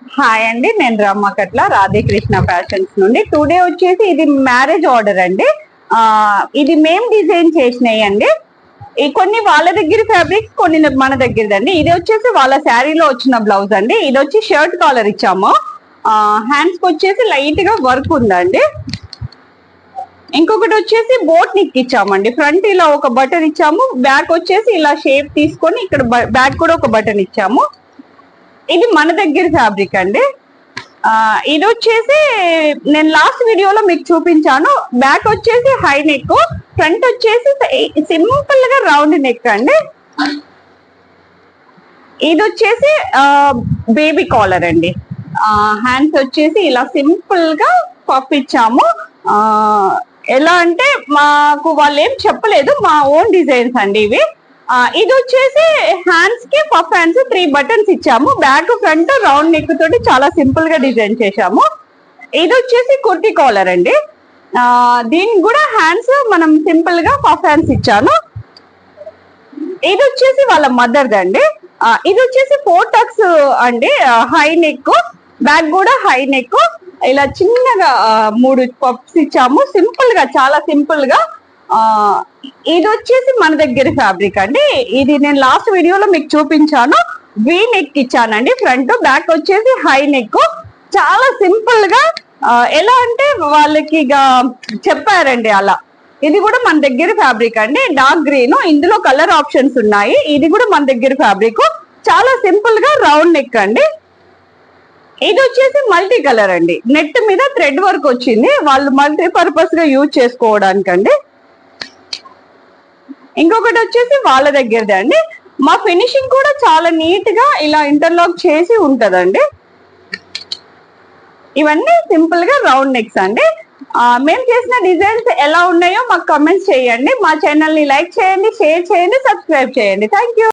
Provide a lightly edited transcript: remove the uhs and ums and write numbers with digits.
Hi అండి, నేను రమ్మకట్ల Radhe Krishna fashions నుండి. టుడే వచ్చేసి ఇది మ్యారేజ్ ఆర్డర్ అండి. ఇది మేం డిజైన్ చేసినాయి అండి. ఈ కొన్ని వాళ్ళ దగ్గర ఫ్యాబ్రిక్స్, కొన్ని మన దగ్గరదండి. ఇది వచ్చేసి వాళ్ళ శారీలో వచ్చిన బ్లౌజ్ అండి. ఇది వచ్చి షర్ట్ కాలర్ ఇచ్చాము. హ్యాండ్స్ కి వచ్చేసి లైట్ గా వర్క్ ఉందండి. ఇంకొకటి వచ్చేసి బోట్ నిక్ ఇచ్చామండి. ఫ్రంట్ ఇలా ఒక బటన్ ఇచ్చాము, బ్యాక్ వచ్చేసి ఇలా షేప్ తీసుకొని ఇక్కడ బ్యాక్ కూడా ఒక బటన్ ఇచ్చాము. ఇది మన దగ్గర ఫ్యాబ్రిక్ అండి. ఇది వచ్చేసి నేను లాస్ట్ వీడియోలో మీకు చూపించాను. బ్యాక్ వచ్చేసి హై నెక్, ఫ్రంట్ వచ్చేసి సింపుల్ గా రౌండ్ నెక్ అండి. ఇది వచ్చేసి బేబీ కాలర్ అండి. హ్యాండ్స్ వచ్చేసి ఇలా సింపుల్ గా పఫ్ ఇచ్చాము. ఎలా అంటే మాకు వాళ్ళు ఏం చెప్పలేదు, మా ఓన్ డిజైన్స్ అండి ఇవి. ఇది వచ్చేసి హ్యాండ్స్ కి పఫ్ హ్యాండ్స్ 3 బటన్స్ ఇచ్చాము. బ్యాక్ ఫ్రంట్ రౌండ్ నెక్ తోటి చాలా సింపుల్ గా డిజైన్ చేశాము. ఇది వచ్చేసి కుర్తి కాలర్ అండి. దీనికి కూడా హ్యాండ్స్ మనం సింపుల్ గా పఫ్ హ్యాండ్స్ ఇచ్చాను. ఇది వచ్చేసి వాళ్ళ మదర్ది అండి. ఇది వచ్చేసి 4 టక్స్ అండి. హై నెక్, బ్యాక్ కూడా హై నెక్, ఇలా చిన్నగా 3 పఫ్స్ ఇచ్చాము. సింపుల్ గా, చాలా సింపుల్ గా. ఇది వచ్చేసి మన దగ్గర ఫ్యాబ్రిక్ అండి. ఇది నేను లాస్ట్ వీడియోలో మీకు చూపించాను. వీ నెక్ ఇచ్చానండి. ఫ్రంట్ బ్యాక్ వచ్చేసి హై నెక్, చాలా సింపుల్ గా. ఎలా అంటే వాళ్ళకి చెప్పారండి అలా. ఇది కూడా మన దగ్గర ఫ్యాబ్రిక్ అండి. డార్క్ గ్రీన్, ఇందులో కలర్ ఆప్షన్స్ ఉన్నాయి. ఇది కూడా మన దగ్గర ఫ్యాబ్రిక్, చాలా సింపుల్ గా రౌండ్ నెక్ అండి. ఇది వచ్చేసి మల్టీ కలర్ అండి. నెట్ మీద థ్రెడ్ వర్క్ వచ్చింది, వాళ్ళు మల్టీ పర్పస్ గా యూజ్ చేసుకోవడానికండి. ఇంకొకటి వచ్చేసి వాళ్ళ దగ్గరదే అండి. మా ఫినిషింగ్ కూడా చాలా నీట్ గా ఇలా ఇంటర్లాక్ చేసి ఉంటదండి. ఇవన్నీ సింపుల్ గా రౌండ్ నెక్స్ అండి. మేము చేసిన డిజైన్స్ ఎలా ఉన్నాయో మాకు కమెంట్స్ చేయండి. మా ఛానల్ ని లైక్ చేయండి, షేర్ చేయండి, సబ్స్క్రైబ్ చేయండి. Thank you.